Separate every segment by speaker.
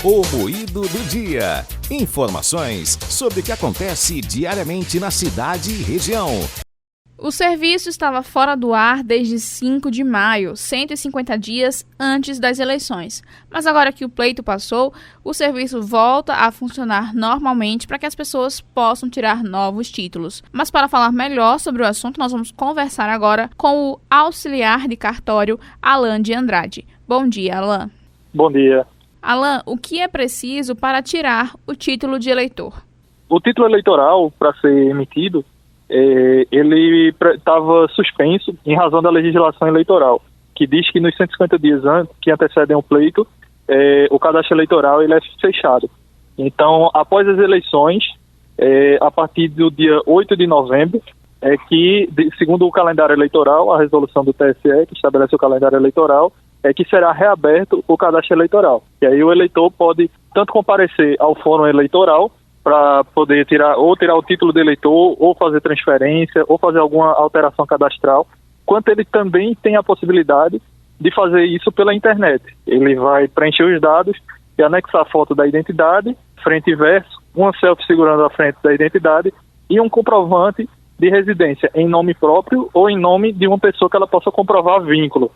Speaker 1: O Moído do Dia. Informações sobre o que acontece diariamente na cidade e região.
Speaker 2: O serviço estava fora do ar desde 5 de maio, 150 dias antes das eleições. Mas agora que o pleito passou, o serviço volta a funcionar normalmente para que as pessoas possam tirar novos títulos. Mas para falar melhor sobre o assunto, nós vamos conversar agora com o auxiliar de cartório, Alan de Andrade. Bom dia, Alan.
Speaker 3: Bom dia.
Speaker 2: Alan, o que é preciso para tirar o título de eleitor?
Speaker 3: O título eleitoral, para ser emitido, ele estava suspenso em razão da legislação eleitoral, que diz que nos 150 dias que antecedem o pleito, o cadastro eleitoral ele é fechado. Então, após as eleições, a partir do dia 8 de novembro, segundo o calendário eleitoral, a resolução do TSE, que estabelece o calendário eleitoral, que será reaberto o cadastro eleitoral. E aí o eleitor pode tanto comparecer ao fórum eleitoral para poder tirar o título de eleitor, ou fazer transferência, ou fazer alguma alteração cadastral, quanto ele também tem a possibilidade de fazer isso pela internet. Ele vai preencher os dados e anexar a foto da identidade, frente e verso, uma selfie segurando a frente da identidade e um comprovante de residência em nome próprio ou em nome de uma pessoa que ela possa comprovar vínculo.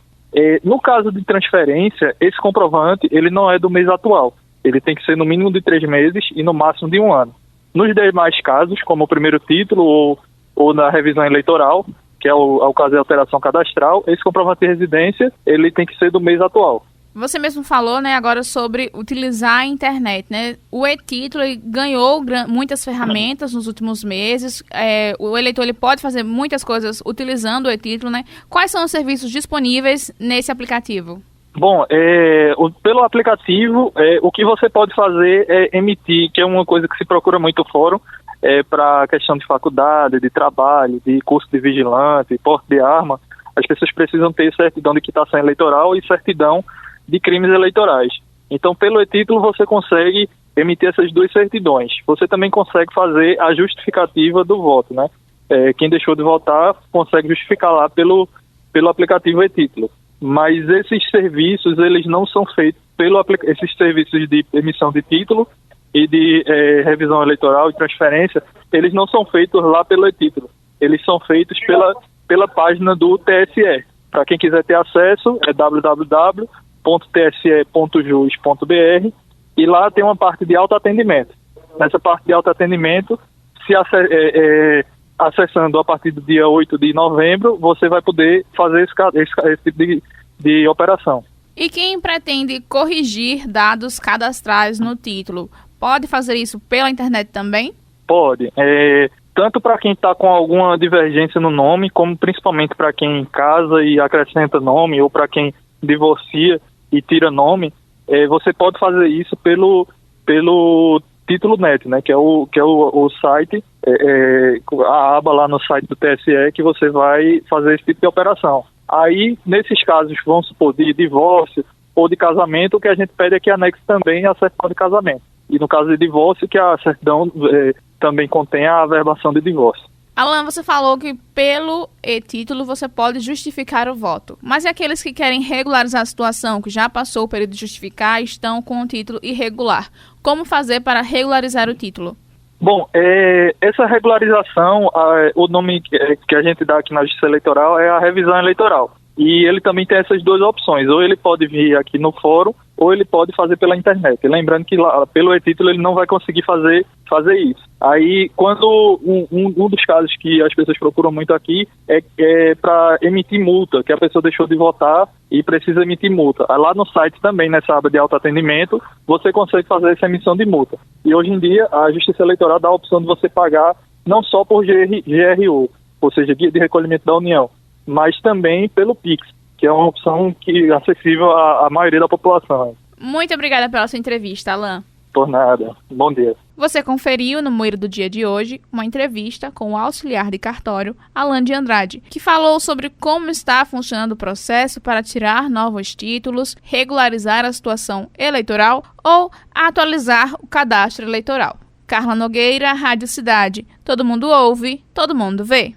Speaker 3: No caso de transferência, esse comprovante ele não é do mês atual. Ele tem que ser no mínimo de 3 meses e no máximo de 1 ano. Nos demais casos, como o primeiro título ou na revisão eleitoral, que é o caso de alteração cadastral, esse comprovante de residência ele tem que ser do mês atual.
Speaker 2: Você mesmo falou, né, agora sobre utilizar a internet, né? O e-título ganhou muitas ferramentas nos últimos meses. O eleitor ele pode fazer muitas coisas utilizando o e-título, né? Quais são os serviços disponíveis nesse aplicativo?
Speaker 3: Bom, pelo aplicativo, o que você pode fazer é emitir, que é uma coisa que se procura muito no fórum, para questão de faculdade, de trabalho, de curso de vigilante, porte de arma. As pessoas precisam ter certidão de quitação eleitoral e certidão de crimes eleitorais. Então, pelo e-título, você consegue emitir essas 2 certidões. Você também consegue fazer a justificativa do voto, né? Quem deixou de votar consegue justificar lá pelo aplicativo e-título. Mas esses serviços, eles não são feitos esses serviços de emissão de título e de revisão eleitoral e transferência, eles não são feitos lá pelo e-título. Eles são feitos pela página do TSE. Para quem quiser ter acesso, é www.tse.jus.br e lá tem uma parte de autoatendimento. Nessa parte de autoatendimento, acessando a partir do dia 8 de novembro, você vai poder fazer esse tipo de operação.
Speaker 2: E quem pretende corrigir dados cadastrais no título, pode fazer isso pela internet também?
Speaker 3: Pode. Tanto para quem está com alguma divergência no nome, como principalmente para quem casa e acrescenta nome, ou para quem divorcia e tira nome, você pode fazer isso pelo Título Net, né, que é o site, a aba lá no site do TSE que você vai fazer esse tipo de operação. Aí, nesses casos, vamos supor, de divórcio ou de casamento, o que a gente pede é que anexe também a certidão de casamento. E no caso de divórcio, que a certidão também contém a averbação de divórcio.
Speaker 2: Alan, você falou que pelo e-título você pode justificar o voto. Mas e aqueles que querem regularizar a situação, que já passou o período de justificar e estão com o título irregular? Como fazer para regularizar o título?
Speaker 3: Bom, essa regularização, o nome que a gente dá aqui na Justiça Eleitoral é a revisão eleitoral. E ele também tem essas 2 opções. Ou ele pode vir aqui no fórum, ou ele pode fazer pela internet. Lembrando que lá, pelo e-título ele não vai conseguir fazer isso. Aí, quando um dos casos que as pessoas procuram muito aqui é para emitir multa, que a pessoa deixou de votar e precisa emitir multa. Aí, lá no site também, nessa aba de autoatendimento, você consegue fazer essa emissão de multa. E hoje em dia, a Justiça Eleitoral dá a opção de você pagar não só por GRU, ou seja, Guia de Recolhimento da União, mas também pelo Pix, que é uma opção que é acessível à maioria da população.
Speaker 2: Muito obrigada pela sua entrevista, Alan.
Speaker 3: Por nada. Bom dia.
Speaker 2: Você conferiu no Moído do Dia de hoje uma entrevista com o auxiliar de cartório, Alan de Andrade, que falou sobre como está funcionando o processo para tirar novos títulos, regularizar a situação eleitoral ou atualizar o cadastro eleitoral. Carla Nogueira, Rádio Cidade. Todo mundo ouve, todo mundo vê.